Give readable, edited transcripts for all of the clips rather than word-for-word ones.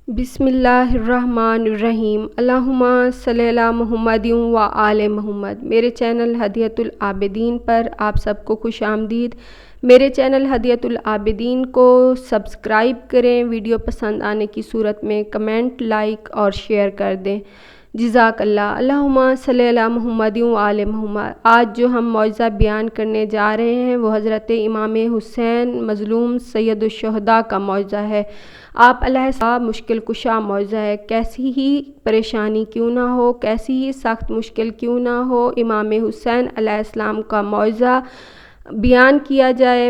بسم اللہ الرحمن الرحیم۔ اللہم صلی علی محمد و آل محمد۔ میرے چینل ہدیۃ العابدین پر آپ سب کو خوش آمدید۔ میرے چینل ہدیۃ العابدین کو سبسکرائب کریں، ویڈیو پسند آنے کی صورت میں کمنٹ، لائک اور شیئر کر دیں، جزاک اللہ۔ اللہم صلی علی محمد و آل محمد۔ آج جو ہم معجزہ بیان کرنے جا رہے ہیں وہ حضرت امام حسین مظلوم سید الشہداء کا معجزہ ہے۔ آپ علیہ السلام مشکل کشا معجزہ ہے۔ کیسی ہی پریشانی کیوں نہ ہو، کیسی ہی سخت مشکل کیوں نہ ہو، امام حسین علیہ السلام کا معجزہ بیان کیا جائے،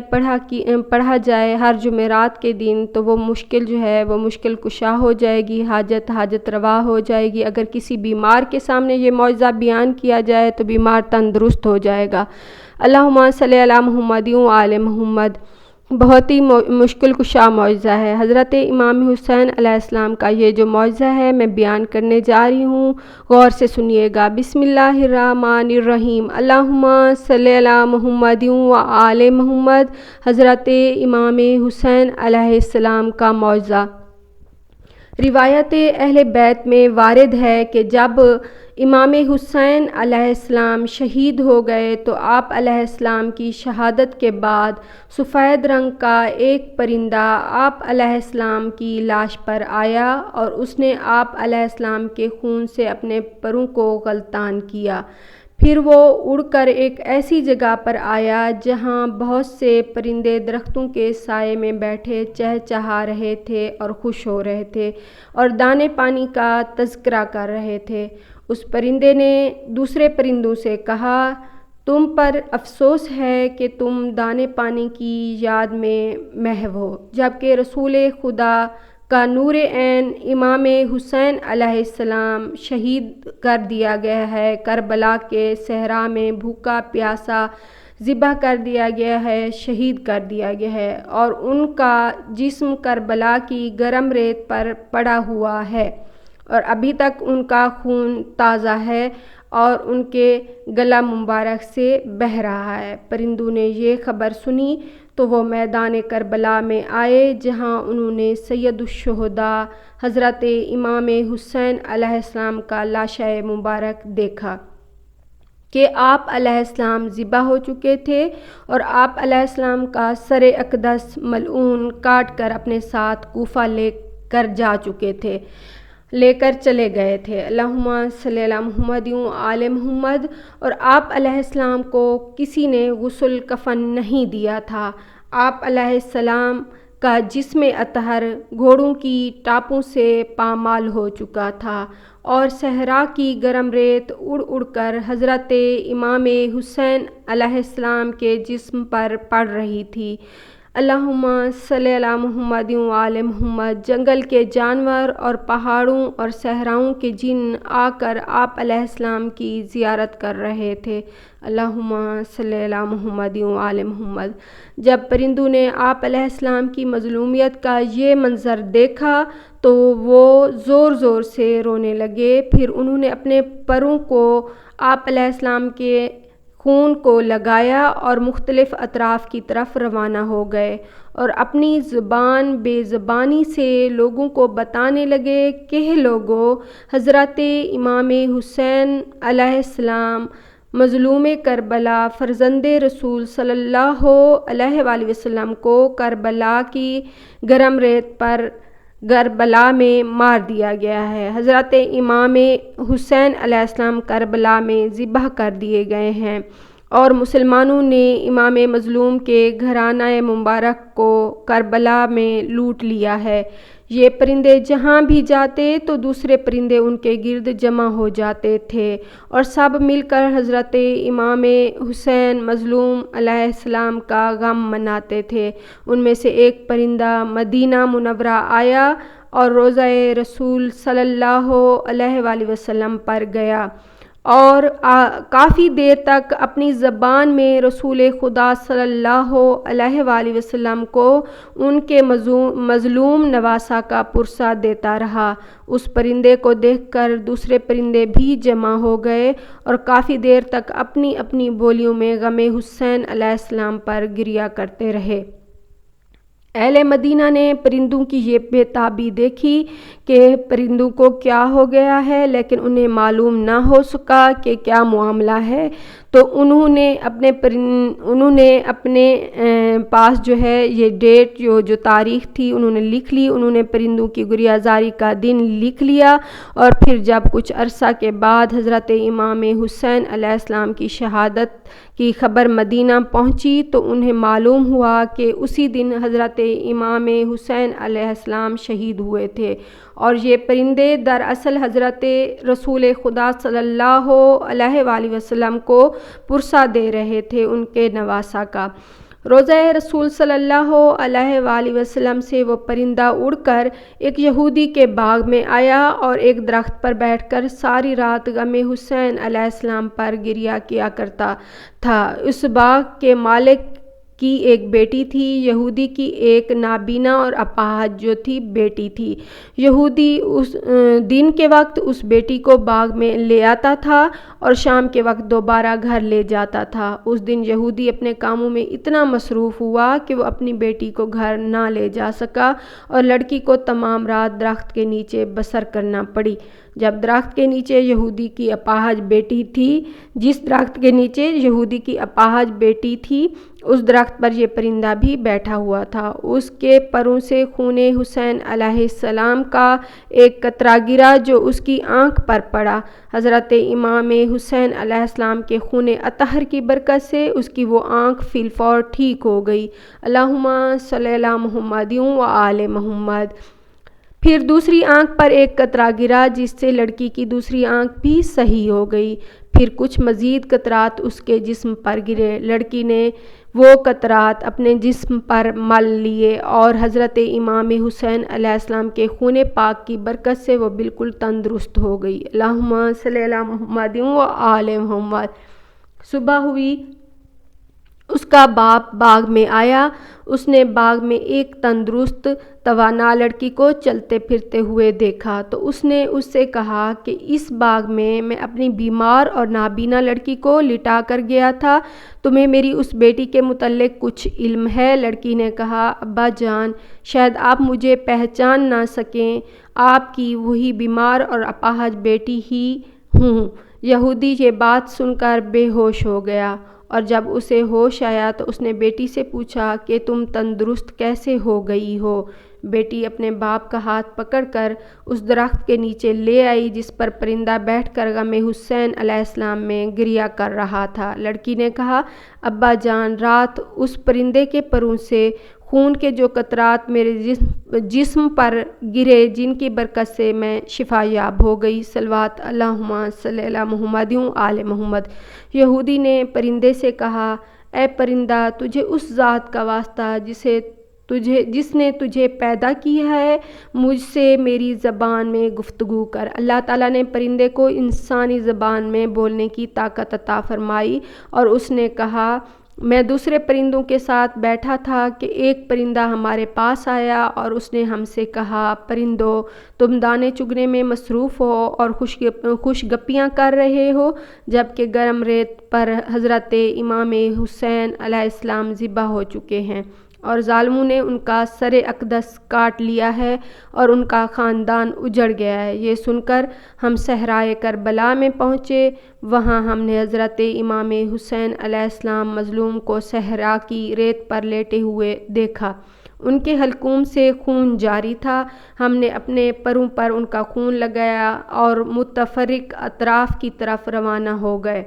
پڑھا جائے ہر جمعرات کے دن تو وہ مشکل جو ہے وہ مشکل کشا ہو جائے گی، حاجت روا ہو جائے گی۔ اگر کسی بیمار کے سامنے یہ معجزہ بیان کیا جائے تو بیمار تندرست ہو جائے گا۔ اللہم صلی علی محمد و آل محمد۔ بہت ہی مشکل کشا معجزہ ہے۔ حضرت امام حسین علیہ السلام کا یہ جو معجزہ ہے میں بیان کرنے جا رہی ہوں، غور سے سنیے گا۔ بسم اللہ الرحمن الرحیم۔ اللہم صلی علی محمد و آل محمد۔ حضرت امام حسین علیہ السلام کا معجزہ۔ روایت اہل بیت میں وارد ہے کہ جب امام حسین علیہ السلام شہید ہو گئے تو آپ علیہ السلام کی شہادت کے بعد سفید رنگ کا ایک پرندہ آپ علیہ السلام کی لاش پر آیا اور اس نے آپ علیہ السلام کے خون سے اپنے پروں کو غلطان کیا۔ پھر وہ اڑ کر ایک ایسی جگہ پر آیا جہاں بہت سے پرندے درختوں کے سائے میں بیٹھے چہچہا رہے تھے اور خوش ہو رہے تھے اور دانے پانی کا تذکرہ کر رہے تھے۔ اس پرندے نے دوسرے پرندوں سے کہا، تم پر افسوس ہے کہ تم دانے پانی کی یاد میں محو ہو، جبکہ رسول خدا کا نور عین امام حسین علیہ السلام شہید کر دیا گیا ہے، کربلا کے صحرا میں بھوکا پیاسا ذبح کر دیا گیا ہے، شہید کر دیا گیا ہے اور ان کا جسم کربلا کی گرم ریت پر پڑا ہوا ہے اور ابھی تک ان کا خون تازہ ہے اور ان کے گلا مبارک سے بہہ رہا ہے۔ پرندوں نے یہ خبر سنی تو وہ میدان کربلا میں آئے جہاں انہوں نے سید الشہداء حضرت امام حسین علیہ السلام کا لاشِ مبارک دیکھا کہ آپ علیہ السلام ذبح ہو چکے تھے اور آپ علیہ السلام کا سر اقدس ملعون کاٹ کر اپنے ساتھ کوفہ لے کر چلے گئے تھے۔ اللہم صلی علی محمد و آل محمد۔ اور آپ علیہ السلام کو کسی نے غسل کفن نہیں دیا تھا۔ آپ علیہ السلام کا جسم اطہر گھوڑوں کی ٹاپوں سے پامال ہو چکا تھا اور صحرا کی گرم ریت اڑ اڑ کر حضرت امام حسین علیہ السلام کے جسم پر پڑ رہی تھی۔ اللہم صلی علی محمد و آل محمد۔ جنگل کے جانور اور پہاڑوں اور صحراؤں کے جن آ کر آپ علیہ السلام کی زیارت کر رہے تھے۔ اللہم صلی علی محمد و آل محمد۔ جب پرندوں نے آپ علیہ السلام کی مظلومیت کا یہ منظر دیکھا تو وہ زور زور سے رونے لگے۔ پھر انہوں نے اپنے پروں کو آپ علیہ السلام کے خون کو لگایا اور مختلف اطراف کی طرف روانہ ہو گئے اور اپنی زبان بے زبانی سے لوگوں کو بتانے لگے کہ لوگو، حضرت امام حسین علیہ السلام مظلوم کربلا فرزند رسول صلی اللہ علیہ وآلہ وسلم کو کربلا کی گرم ریت پر کربلا میں مار دیا گیا ہے۔ حضرت امام حسین علیہ السلام کربلا میں ذبح کر دیے گئے ہیں اور مسلمانوں نے امام مظلوم کے گھرانہ مبارک کو کربلا میں لوٹ لیا ہے۔ یہ پرندے جہاں بھی جاتے تو دوسرے پرندے ان کے گرد جمع ہو جاتے تھے اور سب مل کر حضرت امام حسین مظلوم علیہ السلام کا غم مناتے تھے۔ ان میں سے ایک پرندہ مدینہ منورہ آیا اور روضہ رسول صلی اللہ علیہ وآلہ وسلم پر گیا اور کافی دیر تک اپنی زبان میں رسول خدا صلی اللہ علیہ وآلہ وسلم کو ان کے مظلوم نواسہ کا پرسہ دیتا رہا۔ اس پرندے کو دیکھ کر دوسرے پرندے بھی جمع ہو گئے اور کافی دیر تک اپنی اپنی بولیوں میں غم حسین علیہ السلام پر گریہ کرتے رہے۔ اہل مدینہ نے پرندوں کی یہ بے-تابی دیکھی کہ پرندوں کو کیا ہو گیا ہے، لیکن انہیں معلوم نہ ہو سکا کہ کیا معاملہ ہے، تو انہوں نے اپنے پاس جو ہے یہ ڈیٹ جو تاریخ تھی انہوں نے لکھ لی، انہوں نے پرندوں کی گریازاری کا دن لکھ لیا، اور پھر جب کچھ عرصہ کے بعد حضرت امام حسین علیہ السلام کی شہادت کی خبر مدینہ پہنچی تو انہیں معلوم ہوا کہ اسی دن حضرت امام حسین علیہ السلام شہید ہوئے تھے، اور یہ پرندے دراصل حضرت رسول خدا صلی اللہ علیہ وآلہ وسلم کو پرسہ دے رہے تھے ان کے نواسہ کا۔ روضہ رسول صلی اللہ علیہ وآلہ وسلم سے وہ پرندہ اڑ کر ایک یہودی کے باغ میں آیا اور ایک درخت پر بیٹھ کر ساری رات غم حسین علیہ السلام پر گریہ کیا کرتا تھا۔ اس باغ کے مالک کی ایک بیٹی تھی، یہودی کی ایک نابینا اور اپاہج جو تھی بیٹی تھی۔ یہودی اس دن کے وقت اس بیٹی کو باغ میں لے آتا تھا اور شام کے وقت دوبارہ گھر لے جاتا تھا۔ اس دن یہودی اپنے کاموں میں اتنا مصروف ہوا کہ وہ اپنی بیٹی کو گھر نہ لے جا سکا، اور لڑکی کو تمام رات درخت کے نیچے بسر کرنا پڑی۔ جب درخت کے نیچے یہودی کی اپاہج بیٹی تھی جس درخت کے نیچے یہودی کی اپاہج بیٹی تھی اس درخت پر یہ پرندہ بھی بیٹھا ہوا تھا۔ اس کے پروں سے خون حسین علیہ السلام کا ایک قطرہ گرا جو اس کی آنکھ پر پڑا۔ حضرت امام حسین علیہ السلام کے خون اطہر کی برکت سے اس کی وہ آنکھ فی الفور ٹھیک ہو گئی۔ اللہم صلی علی محمد و آل محمد۔ پھر دوسری آنکھ پر ایک قطرہ گرا جس سے لڑکی کی دوسری آنکھ بھی صحیح ہو گئی۔ پھر کچھ مزید قطرات اس کے جسم پر گرے، لڑکی نے وہ قطرات اپنے جسم پر مل لیے اور حضرت امام حسین علیہ السلام کے خون پاک کی برکت سے وہ بالکل تندرست ہو گئی۔ اللہم صلی علی محمد و آل محمد۔ صبح ہوئی، اس کا باپ باغ میں آیا، اس نے باغ میں ایک تندرست توانا لڑکی کو چلتے پھرتے ہوئے دیکھا تو اس نے اس سے کہا کہ اس باغ میں اپنی بیمار اور نابینا لڑکی کو لٹا کر گیا تھا، تمہیں میری اس بیٹی کے متعلق کچھ علم ہے؟ لڑکی نے کہا، ابا جان، شاید آپ مجھے پہچان نہ سکیں، آپ کی وہی بیمار اور اپاہج بیٹی ہی ہوں۔ یہودی یہ بات سن کر بے ہوش ہو گیا، اور جب اسے ہوش آیا تو اس نے بیٹی سے پوچھا کہ تم تندرست کیسے ہو گئی ہو؟ بیٹی اپنے باپ کا ہاتھ پکڑ کر اس درخت کے نیچے لے آئی جس پر پرندہ بیٹھ کر غم حسین علیہ السلام میں گریہ کر رہا تھا۔ لڑکی نے کہا، ابا جان، رات اس پرندے کے پروں سے خون کے جو قطرات میرے جسم پر گرے جن کی برکت سے میں شفا یاب ہو گئی۔ صلوات اللہم صلی علی محمد و آل محمد۔ یہودی نے پرندے سے کہا، اے پرندہ، تجھے اس ذات کا واسطہ جس نے تجھے پیدا کیا ہے، مجھ سے میری زبان میں گفتگو کر۔ اللہ تعالیٰ نے پرندے کو انسانی زبان میں بولنے کی طاقت عطا فرمائی، اور اس نے کہا، میں دوسرے پرندوں کے ساتھ بیٹھا تھا کہ ایک پرندہ ہمارے پاس آیا اور اس نے ہم سے کہا، پرندو، تم دانے چگنے میں مصروف ہو اور خوش گپیاں کر رہے ہو، جبکہ گرم ریت پر حضرت امام حسین علیہ السلام ذبح ہو چکے ہیں اور ظالموں نے ان کا سر اقدس کاٹ لیا ہے اور ان کا خاندان اجڑ گیا ہے۔ یہ سن کر ہم صحرائے کربلا میں پہنچے، وہاں ہم نے حضرت امام حسین علیہ السلام مظلوم کو صحرا کی ریت پر لیٹے ہوئے دیکھا، ان کے حلقوم سے خون جاری تھا۔ ہم نے اپنے پروں پر ان کا خون لگایا اور متفرق اطراف کی طرف روانہ ہو گئے،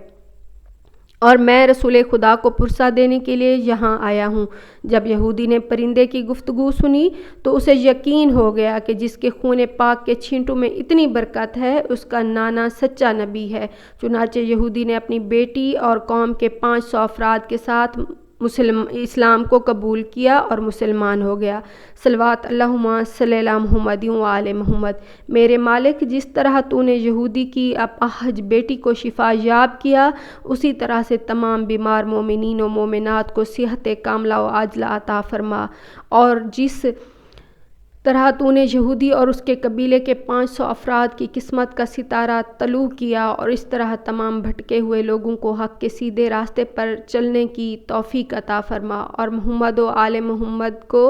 اور میں رسول خدا کو پرسہ دینے کے لیے یہاں آیا ہوں۔ جب یہودی نے پرندے کی گفتگو سنی تو اسے یقین ہو گیا کہ جس کے خون پاک کے چھینٹوں میں اتنی برکت ہے اس کا نانا سچا نبی ہے۔ چنانچہ یہودی نے اپنی بیٹی اور قوم کے 500 افراد کے ساتھ اسلام کو قبول کیا اور مسلمان ہو گیا۔ صلوات اللہم صلی علی محمد و آل محمد۔ میرے مالک، جس طرح تو نے یہودی کی اپاہج بیٹی کو شفا یاب کیا، اسی طرح سے تمام بیمار مومنین و مومنات کو صحت کاملہ و عاجلہ عطا فرما، اور جس طرح تو نے یہودی اور اس کے قبیلے کے 500 افراد کی قسمت کا ستارہ طلوع کیا، اور اس طرح تمام بھٹکے ہوئے لوگوں کو حق کے سیدھے راستے پر چلنے کی توفیق عطا فرما، اور محمد و آل محمد کو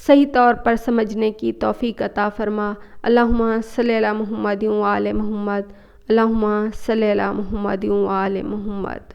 صحیح طور پر سمجھنے کی توفیق عطا فرما۔ اللہم صلی علی محمد و آل محمد، اللہم صلی علی محمد و آل محمد۔